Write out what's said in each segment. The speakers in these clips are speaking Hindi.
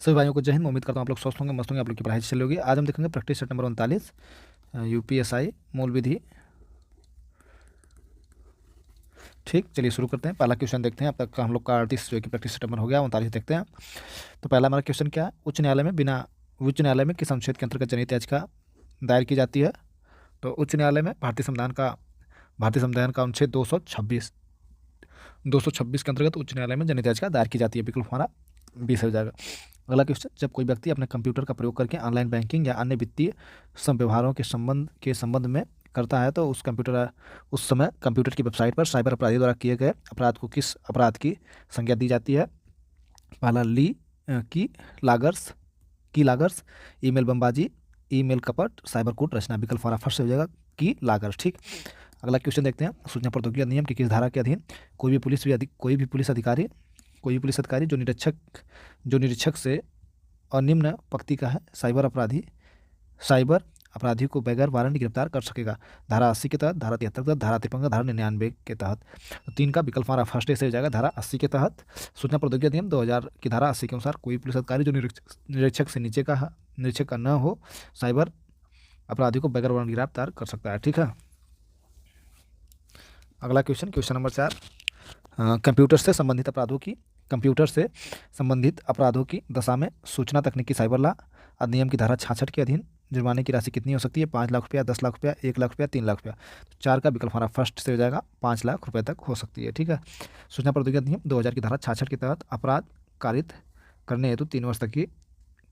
सभी भाइयों को जय हिंद। मैं उम्मीद करता हूँ आप लोग स्वस्थ होंगे, मस्त होंगे, आप लोग की पढ़ाई चल रही होगी। आज हम देखेंगे प्रैक्टिस सेट नंबर 39 यूपीएसआई मूल विधि। ठीक, चलिए शुरू करते हैं। पहला क्वेश्चन देखते हैं। अब तक हम लोग का 38 जो है कि प्रैक्टिस सेट नंबर हो गया, 39 देखते हैं। तो पहला हमारा क्वेश्चन क्या है, उच्च न्यायालय में किस अनुच्छेद के अंतर्गत जनहित याचिका दायर की जाती है। तो उच्च न्यायालय में भारतीय संविधान का अनुच्छेद 226 के अंतर्गत उच्च न्यायालय में जनहित याचिका दायर की जाती है। विकल्प हमारा 20 हो जाएगा। अगला क्वेश्चन, जब कोई व्यक्ति अपने कंप्यूटर का प्रयोग करके ऑनलाइन बैंकिंग या अन्य वित्तीय व्यवहारों के संबंध में करता है तो उस समय कंप्यूटर की वेबसाइट पर साइबर अपराधी द्वारा किए गए अपराध को किस अपराध की संज्ञा दी जाती है। पहला की लागर्स की लागर्स, ईमेल बमबाजी, ईमेल कपट, साइबर कूट रचना। विकल्प हमारा फर्स्ट हो जाएगा की लागर्स। ठीक, अगला क्वेश्चन देखते हैं। सूचना प्रौद्योगिकी अधिनियम की किस धारा के अधीन कोई भी पुलिस अधिकारी जो निरीक्षक से अनिम्न पंक्ति का है साइबर अपराधी को बगैर वारंट गिरफ्तार कर सकेगा। धारा 80 के तहत, धारा 73 के तहत, धारा 53, धारा 99 के तहत। तो 3 का विकल्प हमारा फर्स्ट से हो जाएगा, धारा 80 के तहत। सूचना प्रौद्योगिकी अधिनियम 2000 की धारा 80 के अनुसार कोई पुलिस अधिकारी जो निरीक्षक से निरीक्षक का न हो साइबर अपराधी को बगैर वारंट गिरफ्तार कर सकता है। ठीक है, अगला क्वेश्चन नंबर 4, कंप्यूटर से संबंधित अपराधों की दशा में सूचना तकनीकी साइबर लॉ अधिनियम की धारा 66 के अधीन जुर्माने की राशि कितनी हो सकती है। 5 लाख रुपया, 10 लाख रुपया, 1 लाख रुपया, 3 लाख रुपया। तो 4 का विकल्प हमारा फर्स्ट से हो जाएगा, 5 लाख रुपये तक हो सकती है। ठीक है, सूचना प्रौद्योगिकी अधिनियम 2000 की धारा 66 के तहत अपराध कारित करने हेतु 3 वर्ष तक की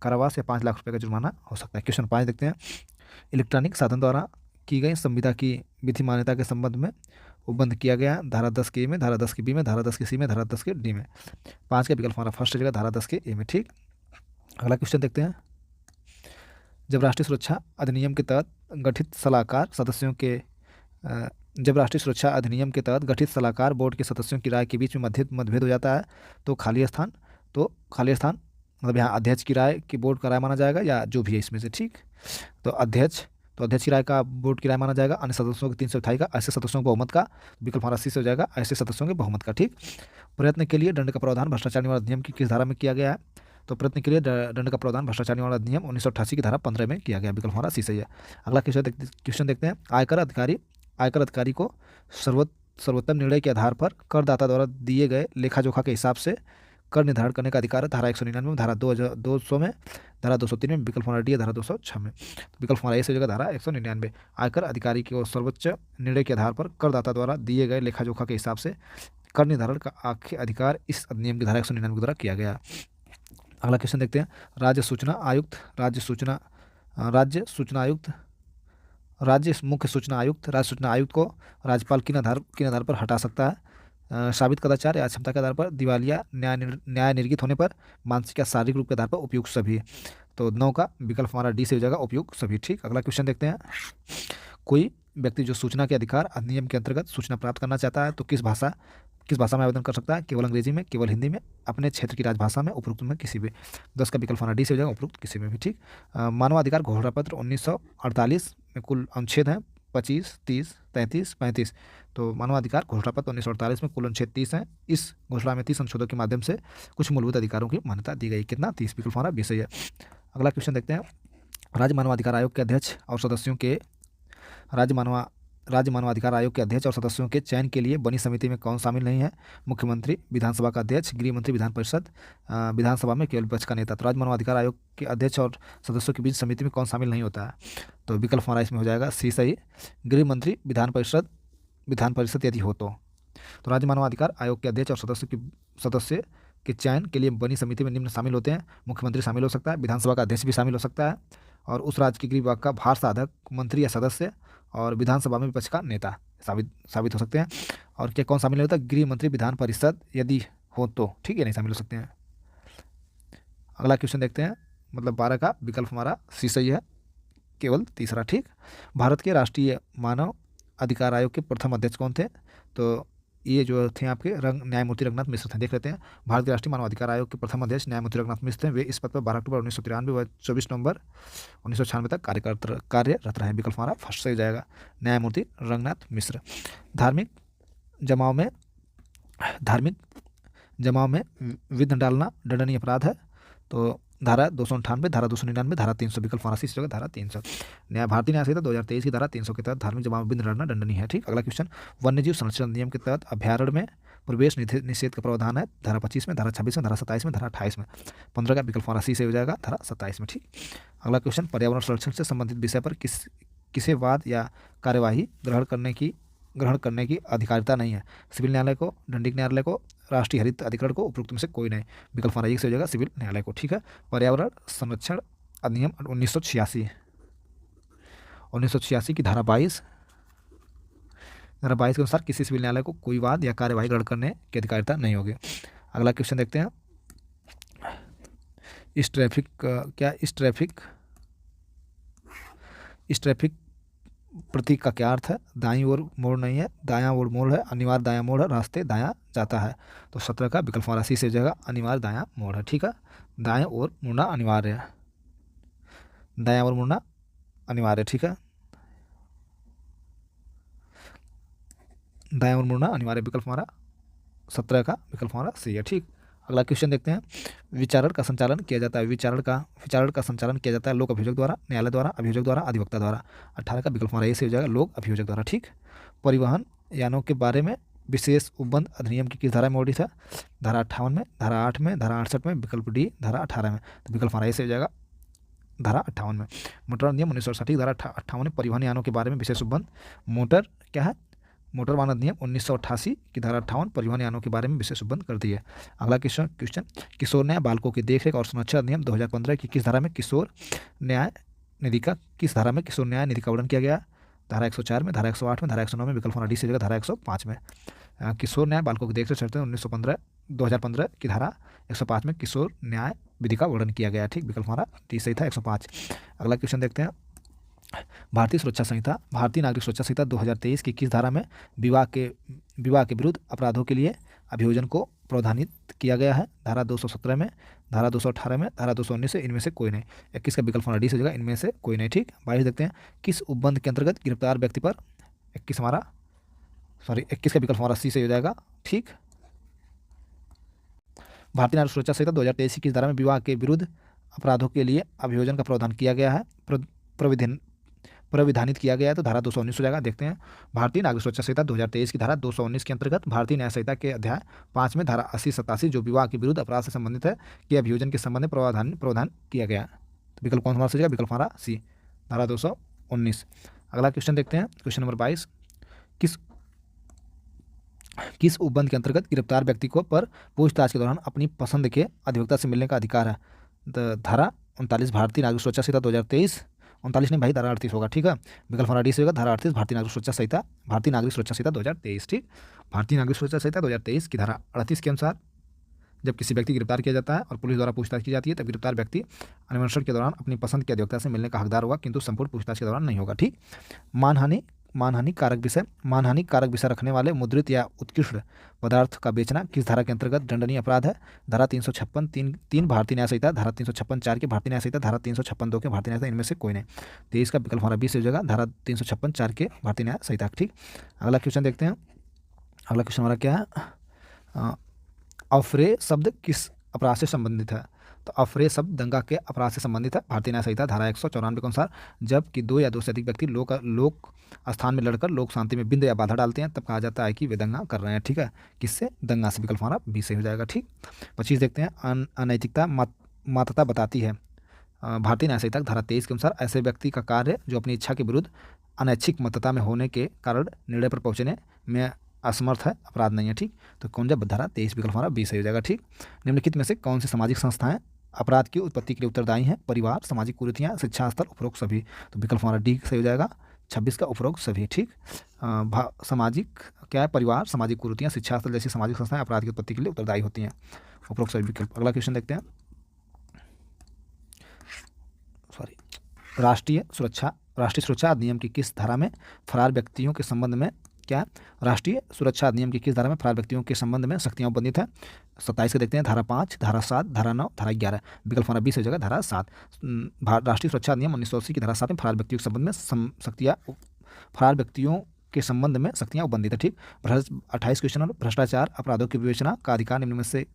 कारावास या 5 लाख रुपये का जुर्माना हो सकता है। क्वेश्चन 5 देखते हैं। इलेक्ट्रॉनिक साधन द्वारा की गई संविदा की विधि मान्यता के संबंध में उपबंध किया गया धारा 10 के ए में, धारा 10 के बी में, धारा 10 के सी में, धारा 10 के डी में। 5 का विकल्प हमारा फर्स्ट हो जाएगा, धारा 10 के ए में। ठीक, अगला क्वेश्चन देखते हैं। जब राष्ट्रीय सुरक्षा अधिनियम के तहत गठित सलाहकार बोर्ड के सदस्यों की राय के बीच में मतभेद हो जाता है तो खाली स्थान मतलब यहाँ अध्यक्ष की राय की बोर्ड का राय माना जाएगा या जो भी है इसमें से। ठीक, तो अध्यक्ष की राय का बोर्ड की राय माना जाएगा। अन्य सदस्यों के 328 का, ऐसे सदस्यों के बहुमत का। विकल्प हमारा सी से हो जाएगा, ऐसे सदस्यों के बहुमत का। ठीक, प्रयत्न के लिए दंड का प्रावधान भ्रष्टाचार निवारण अधिनियम की किस धारा में किया गया है। तो प्रयत्न के लिए दंड का प्रावधान भ्रष्टाचार निवारण अधिनियम 1988 की धारा 15 में किया गया। विकल्प हमारा सी सही है। अगला क्वेश्चन देखते हैं। आयकर अधिकारी को सर्वोत्तम निर्णय के आधार पर करदाता द्वारा दिए गए लेखा जोखा के हिसाब से कर निर्धारण करने का अधिकार है। धारा 199 में, धारा 200 में, धारा 203 में। विकल्प हमारा डी है, धारा 206 में। तो विकल्प हमारा ए से हो जाएगा, धारा 199। आयकर अधिकारी को सर्वोच्च निर्णय के आधार पर करदाता द्वारा दिए गए लेखा जोखा के हिसाब से कर निर्धारण का अधिकार इस अधिनियम की धारा 199 के द्वारा किया गया। अगला क्वेश्चन देखते हैं। राज्य मुख्य सूचना आयुक्त को राज्यपाल किन आधार पर हटा सकता है। साबित कदाचार या क्षमता के आधार पर, दिवालिया, न्याय निर्गत होने पर, मानसिक या शारीरिक रूप के आधार पर, उपयुक्त सभी। तो 9 का विकल्प हमारा डी से हो जाएगा, उपयुक्त सभी। ठीक, अगला क्वेश्चन देखते हैं। कोई व्यक्ति जो सूचना के अधिकार अधिनियम के अंतर्गत सूचना प्राप्त करना चाहता है तो किस भाषा में आवेदन कर सकता है। केवल अंग्रेजी में, केवल हिंदी में, अपने क्षेत्र की राजभाषा में, उपरोक्त में किसी भी। 10 का विकल्प हमारा डी से हो जाएगा, उपरोक्त किसी में भी। ठीक, मानवाधिकार घोषणा पत्र 1948 में कुल अनुच्छेद हैं 25, 30, 33, 35। तो मानवाधिकार घोषणा पत्र 1948 में कुल अनुच्छेद 30 हैं। इस घोषणा में 30 संशोधनों के माध्यम से कुछ मूलभूत अधिकारों की मान्यता दी गई। कितना, 30। विकल्प हमारा बी सही है। अगला क्वेश्चन देखते हैं। राज्य मानवाधिकार आयोग के अध्यक्ष और सदस्यों के चयन के लिए बनी समिति में कौन शामिल नहीं है। मुख्यमंत्री, विधानसभा का अध्यक्ष, गृह मंत्री, विधान परिषद, विधानसभा में केवल विपक्ष का नेता। तो राज्य मानवाधिकार आयोग के अध्यक्ष और सदस्यों के बीच समिति में कौन शामिल नहीं होता है। तो विकल्प हमारा इसमें हो जाएगा सी सही, गृह मंत्री, विधान परिषद यदि हो तो। राज्य मानवाधिकार आयोग के अध्यक्ष और सदस्य के चयन के लिए बनी समिति में निम्न शामिल होते हैं। मुख्यमंत्री शामिल हो सकता है, विधानसभा का अध्यक्ष भी शामिल हो सकता है, और उस राज्य के गृह विभाग का भार साधक, मंत्री या सदस्य, और विधानसभा में विपक्ष का नेता साबित हो सकते हैं। और क्या कौन शामिल होता है, गृह मंत्री, विधान परिषद यदि हो तो। ठीक है, नहीं शामिल हो सकते हैं। अगला क्वेश्चन देखते हैं। मतलब 12 का विकल्प हमारा सी सही है, केवल तीसरा। ठीक, भारत के राष्ट्रीय मानव अधिकार आयोग के प्रथम अध्यक्ष कौन थे। तो ये जो थे आपके न्यायमूर्ति रघुनाथ मिश्र थे। देख लेते हैं। भारत के राष्ट्रीय मानवाधिकार आयोग के प्रथम अध्यक्ष न्यायमूर्ति रघुनाथ मिश्र थे। वे इस पद पर 12 अक्टूबर 1993 व 24 नवंबर 1996 तक कार्यरत रहे। विकल्प हमारा फर्स्ट से हो जाएगा, न्यायमूर्ति रघुनाथ मिश्र। धार्मिक जमाव में विघ्न डालना दंडनीय अपराध है। तो धारा 298, धारा 299, धारा 300, विकल्प हमारा सी से होगा धारा 300। भारतीय न्याय संहिता 2023 की धारा 300 के तहत धार्मिक जमावबंदी लड़ना दंडनीय है। ठीक, अगला क्वेश्चन, वन्यजीव संरक्षण अधिनियम के तहत अभ्यारण्य में प्रवेश निषेध का प्रावधान है धारा 25 में, धारा 26 में, धारा 27 में, धारा 28 में। 15 का विकल्प हमारा सी से हो जाएगा धारा 27 में। ठीक, अगला क्वेश्चन, पर्यावरण संरक्षण से संबंधित विषय पर किसे वाद या कार्यवाही ग्रहण करने की अधिकारिता नहीं है। सिविल न्यायालय को, दंडिक न्यायालय को, राष्ट्रीय हरित अधिकरण को, उपरोक्त में से कोई नहीं। विकल्प हमारा एक से हो जाएगा सिविल न्यायालय को। ठीक है, पर्यावरण संरक्षण अधिनियम 1986 की धारा 22 के अनुसार किसी सिविल न्यायालय को कोई वाद या कार्यवाही ग्रहण करने की अधिकारिता नहीं होगी। अगला क्वेश्चन देखते हैं, इस ट्रैफिक प्रतीक का क्या अर्थ है। दाईं ओर मोड़ नहीं है, दायां ओर मोड़ है, अनिवार्य दायां मोड़ है, रास्ते दायां जाता है। तो 17 का विकल्प हमारा सी से हो जाएगा अनिवार्य दायां मोड़ है। ठीक है, दाएं ओर मुड़ना अनिवार्य है, दायां ओर मुड़ना अनिवार्य। ठीक है, दायां ओर मुड़ना अनिवार्य, विकल्प हमारा 17 का विकल्प हमारा सी है। ठीक, अगला क्वेश्चन देखते हैं, विचारण का संचालन किया जाता है। विचारण का संचालन किया जाता है लोक अभियोजक द्वारा, न्यायालय द्वारा, अभियोजक द्वारा, अधिवक्ता द्वारा। 18 का विकल्प हमारा ए से हो जाएगा लोक अभियोजक द्वारा। ठीक, परिवहन यानों के बारे में विशेष उपबंध अधिनियम की किस धारा में वर्णित है। धारा 58 में, धारा 8 में, धारा 68 में, विकल्प डी धारा 18 में। तो विकल्प हमारा ए से हो जाएगा धारा 58 में। मोटर अधिनियम 1960 धारा 58 में परिवहन यानों के बारे में विशेष उपबंध। मोटर क्या है, मोटर वाहन अधिनियम 1988 की धारा 58 परिवहन यानों के बारे में विशेष उपबंध करती है। अगला क्वेश्चन, किशोर न्याय बालकों की देखरेख और संरक्षण अधिनियम 2015 की किस धारा में किशोर न्याय निधि का वर्णन किया गया। धारा 104 में, धारा 108 में, धारा 109 में, विकल्प हमारा डी से जगह धारा 105 में। किशोर न्याय बालकों की देखरेख चलते 2015 की धारा 105 में किशोर न्याय विधि का वर्णन किया गया। ठीक, विकल्प हमारा डी सही था 105। अगला क्वेश्चन देखते हैं, भारतीय नागरिक सुरक्षा संहिता 2023 की किस धारा में विवाह के विरुद्ध अपराधों के लिए अभियोजन को प्रावधानित किया गया है। धारा 217 में, धारा 218 में, धारा 219 से इनमें से कोई नहीं। 21 का विकल्प हमारा डी से जगह इनमें से कोई नहीं। ठीक, 22 देखते हैं, किस उपबंध के अंतर्गत गिरफ्तार व्यक्ति पर 21 का विकल्प हमारा सी से हो जाएगा। ठीक, भारतीय नागरिक सुरक्षा संहिता 2023 की किस धारा में विवाह के विरुद्ध अपराधों के लिए अभियोजन का प्रावधान किया गया है, प्रविधानित किया गया है। तो धारा 219 हो जाएगा। देखते हैं, भारतीय नागरिक सुरक्षा संहिता 2023 की धारा 219 के अंतर्गत भारतीय न्याय संहिता के अध्याय 5 में धारा 80-87 जो विवाह के विरुद्ध अपराध से संबंधित है कि अभियोजन के संबंध में प्रावधान किया गया। तो विकल्प कौन हमारा सही, विकल्प हमारा सी धारा 219। अगला क्वेश्चन देखते हैं, क्वेश्चन नंबर 22, किस उपबंध के अंतर्गत गिरफ्तार व्यक्ति को पर पूछताछ के दौरान अपनी पसंद के अधिवक्ता से मिलने का अधिकार है। धारा 39 भारतीय नागरिक सुरक्षा संहिता 2023, 39 नहीं भाई धारा 38 होगा। ठीक है, विकल्प हमारा डी से होगा धारा 38 भारतीय नागरिक सुरक्षा संहिता 2023। ठीक, भारतीय नागरिक सुरक्षा संहिता 2023 की धारा 38 के अनुसार जब किसी व्यक्ति की गिरफ्तार किया जाता है और पुलिस द्वारा पूछताछ की जाती है तब गिरफ्तार व्यक्ति अन्वेषण के दौरान अपनी पसंद के अधिवक्ता से मिलने का हकदार होगा, किंतु संपूर्ण पूछताछ के दौरान नहीं होगा। ठीक, मानहानि कारक विषय रखने वाले मुद्रित या उत्कृष्ट पदार्थ का बेचना किस धारा के अंतर्गत दंडनीय अपराध है। धारा 356(3) भारतीय न्याय संहिता, धारा 356(4) के भारतीय न्याय संहिता, धारा 356(2) के भारतीय न्याय संहिता, इनमें से कोई नहीं। 23 का विकल्प हमारा 20 हो जाएगा धारा 356(4) के भारतीय न्याय संहिता। ठीक, अगला क्वेश्चन देखते हैं, अगला क्वेश्चन हमारा क्या है, अफरे शब्द किस अपराध से संबंधित है। तो अफरे शब्द दंगा के अपराध से संबंधित है। भारतीय न्याय संहिता धारा 194 के अनुसार जबकि 2 या 2 से अधिक व्यक्ति लोक स्थान में लड़कर लोक शांति में बिंद या बाधा डालते हैं तब कहा जाता है कि वे दंगा कर रहे हैं। ठीक है, किससे, दंगा से। विकल्प हमारा बी से हो जाएगा। ठीक, 25 देखते हैं, अनैतिकता मात्रता बताती है। भारतीय न्याय संहिता धारा 23 के अनुसार ऐसे व्यक्ति का कार्य जो अपनी इच्छा के विरुद्ध अनैच्छिक मतता में होने के कारण निर्णय पर पहुंचने में असमर्थ है, अपराध नहीं है। ठीक, तो कौन जब धारा 23 विकल्प हमारा बी से हो जाएगा। ठीक, निम्नलिखित में से कौन सी सामाजिक संस्थाएं अपराध की उत्पत्ति के लिए उत्तरदायी हैं। परिवार, सामाजिक कुरीतियाँ, शिक्षा स्तर, उपरोक्त सभी। तो विकल्प हमारा डी से हो जाएगा 26 का उपरोक्त सभी। ठीक, सामाजिक क्या है, परिवार, सामाजिक कुरीतियाँ, शिक्षा स्तर जैसी सामाजिक संस्थाएं अपराध की उत्पत्ति के लिए उत्तरदायी होती हैं, उपरोक्त सभी विकल्प। अगला क्वेश्चन देखते हैं, राष्ट्रीय सुरक्षा अधिनियम की किस धारा में फरार व्यक्तियों के संबंध में क्या, राष्ट्रीय सुरक्षा अधिनियम की किस धारा में फरार व्यक्तियों के संबंध में सख्तियां उपबंधित है। 27 के देखते हैं, धारा 5, धारा 7, धारा 9, धारा 11। विकल्प हमारा 20 हो जाएगा धारा 7। राष्ट्रीय सुरक्षा अधिनियम 1980 की धारा 7 में फरार व्यक्तियों के संबंध में सख्तियां उपबंधित है। ठीक, 28 क्वेश्चन, भ्रष्टाचार अपराधों की विवेचना का अधिकार निम्न में से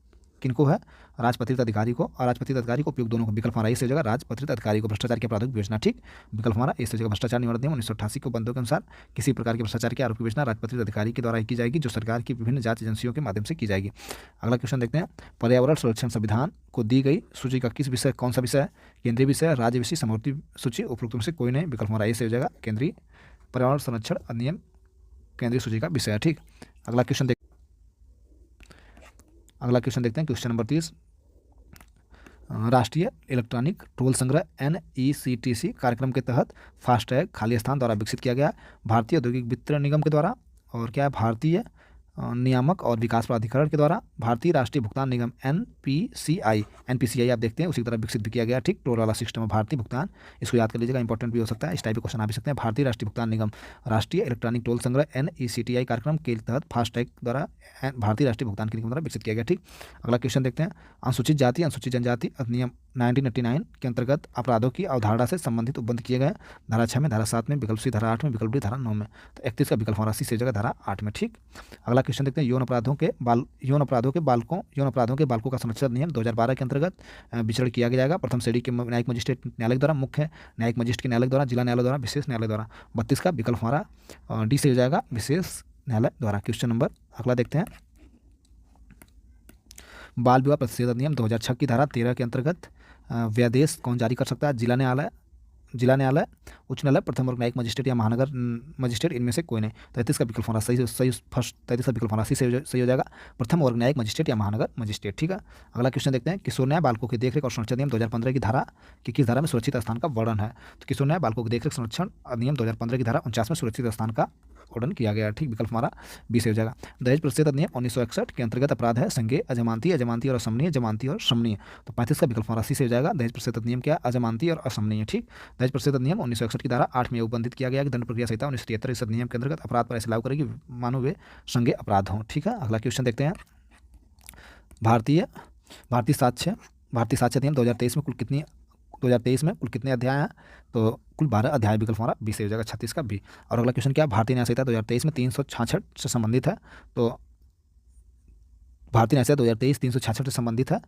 किनको है, राजपत्रित अधिकारी को, और राजपत्रित अधिकारी को उपयुक्त दोनों को। विकल्प हमारा ए सही हो जाएगा, राजपत्रित अधिकारी को भ्रष्टाचार के अपराधों की विवेचना, ठीक। विकल्प हमारा ए सही हो जाएगा। भ्रष्टाचार निवारण अधिनियम 1988 के बंदों के अनुसार किसी प्रकार के भ्रष्टाचार के आरोप की विवेचना राजपत्रित अधिकारी के द्वारा की जाएगी, जो सरकार की विभिन्न जांच एजेंसियों के माध्यम से की जाएगी। अगला क्वेश्चन देखते हैं, पर्यावरण संरक्षण संविधान को दी गई सूची का किस विषय, कौन सा विषय है, केंद्रीय विषय, राज्य विषय, समवर्ती सूची, उपरोक्त में से कोई नहीं। विकल्प हमारा ए सही हो जाएगा, केंद्रीय पर्यावरण संरक्षण अधिनियम केंद्रीय सूची का विषय है, ठीक। अगला क्वेश्चन देखते हैं, क्वेश्चन नंबर 30। राष्ट्रीय इलेक्ट्रॉनिक टोल संग्रह NECTC कार्यक्रम के तहत फास्टैग खाली स्थान द्वारा विकसित किया गया, भारतीय औद्योगिक वितरण निगम के द्वारा, और क्या है, भारतीय नियामक और विकास प्राधिकरण के द्वारा, भारतीय राष्ट्रीय भुगतान निगम NPCI आप देखते हैं उसी तरह विकसित भी किया गया, ठीक। टोल वाला सिस्टम है भारतीय भुगतान, इसको याद कर लीजिएगा, इंपॉर्टेंट भी हो सकता है, इस टाइप के क्वेश्चन आ भी सकते हैं। भारतीय राष्ट्रीय भुगतान निगम राष्ट्रीय इलेक्ट्रॉनिक टोल संग्रह NECTI कार्यक्रम के तहत फास्टैग द्वारा भारतीय राष्ट्रीय भुगतान निगम द्वारा विकसित किया गया, ठीक। अगला क्वेश्चन देखते हैं, अनुसूचित जाति अनुसूचित जनजाति अधिनियम 1989 के अंतर्गत अपराधों की अवधारणा से संबंधित उपबंध किए गए, धारा 6 में, धारा 7 में, विकल्प सी धारा 8 में, विकल्प डी धारा 9 में। तो 31 का विकल्प हमारा सी से जगह धारा 8 में, ठीक। अगला क्वेश्चन देखते हैं, यौन अपराधों के बालकों का संरक्षण अधिनियम 2012 के अंतर्गत विचार किया जाएगा, प्रथम श्रेणी के न्यायिक मजिस्ट्रेट न्यायालय द्वारा, मुख्य न्यायिक मजिस्ट्रेट के न्यायालय द्वारा, जिला न्यायालय द्वारा, विशेष न्यायालय द्वारा। 32 का विकल्प हमारा डी से हो जाएगा, विशेष न्यायालय द्वारा। क्वेश्चन नंबर अगला देखते हैं, बाल विवाह प्रतिषेध अधिनियम 2006 की धारा 13 के अंतर्गत व्यादेश कौन जारी कर सकता है, जिला न्यायालय, उच्च न्यायालय, प्रथम वर्ग न्यायिक मजिस्ट्रेट या महानगर मजिस्ट्रेट, इनमें से कोई नहीं। 33 का विकल्प हमारा सही फर्स्ट 33 का विकल्प हमारा सही हो जाएगा, प्रथम वर्ग न्यायिक मजिस्ट्रेट या महानगर मजिस्ट्रेट, ठीक है। अगला क्वेश्चन देखते हैं, किशोर न्याय बालकों की देखरेख और संरक्षण अधिनियम 2015 की धारा की किस धारा में सुरक्षित स्थान का वर्णन है। तो किशोर न्याय बालकों की देखरेख संरक्षण अधिनियम 2015 की धारा 49 में सुरक्षित स्थान का वर्णन किया गया, ठीक। विकल्प हमारा बी से हो जाएगा। दहेज प्रतिषेध अधिनियम 1961 के अंतर्गत अपराध है संज्ञेय, अजमानती और असमनीय, जमानती और समनीय। तो 35 का विकल्प हमारा सी से हो जाएगा, दहेज प्रतिषेध अधिनियम क्या, अजमानती और असमनीय, ठीक। दहेज प्रतिषेध अधिनियम 1961 की धारा 8 में उपबंधित किया गया कि दंड प्रक्रिया संहिता 1973 इस अधिनियम के अंतर्गत अपराध पर ऐसे लागू करेगी मानो वे संज्ञेय अपराध हों, ठीक है। अगला क्वेश्चन देखते हैं, भारतीय साक्ष्य अधिनियम 2023 में कुल कितने अध्याय हैं। तो कुल 12 अध्याय, विकल्प हमारा बी से हो जाएगा, 36 का बी। और अगला क्वेश्चन क्या, भारतीय न्याय संहिता 2023 में 366 से संबंधित है। तो भारतीय न्याय संहिता 2023 366 से संबंधित है,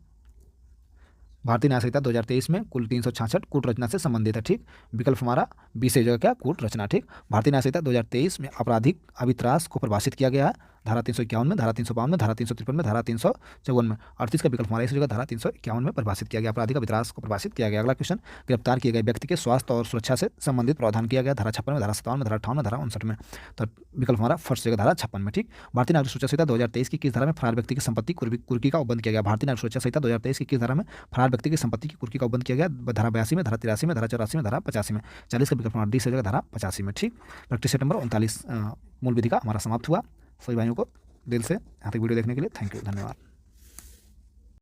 भारतीय न्याय संहिता 2023 में कुल 366 कूट रचना से संबंधित है, ठीक। विकल्प हमारा बी से हो जाएगा क्या, कूट रचना, ठीक। भारतीय न्याय संहिता 2023 में आपराधिक अभित्रास को परिभाषित किया गया है, धारा 351 में, धारा 352 में, धारा 353 में, धारा 354 में। 38 का विकल्प हमारा इस जगह धारा 351 में परिभाषित किया गया, आपराधिक अभित्रास को परिभाषित किया गया। अगला क्वेश्चन, गिरफ्तार किए गए व्यक्ति के स्वास्थ्य और सुरक्षा से संबंधित प्रावधान किया गया, धारा 56 में, धारा 57 में, धारा 58 में, धारा 59 में। तो विकल्प हमारा फर्स्ट जगह धारा 56 में, ठीक। भारतीय नागरिक सुरक्षा संहिता 2023 की किस धारा में फरार व्यक्ति की संपत्ति कुर्की का उपबंध किया गया। भारतीय नागरिक सुरक्षा संहिता 2023 की किस धारा में फरार व्यक्ति की संपत्ति की कुर्की का उपबंध किया गया, धारा 82 में, धारा 83 में, धारा 84 में, धारा 85 में। 40 का विकल्प हमारा डी से हो जाएगा, धारा 85 में, ठीक। प्रैक्टिस सेट नंबर 39 मूल विधि का हमारा समाप्त हुआ। सभी भाइयों को दिल से यहाँ तक वीडियो देखने के लिए थैंक यू, धन्यवाद।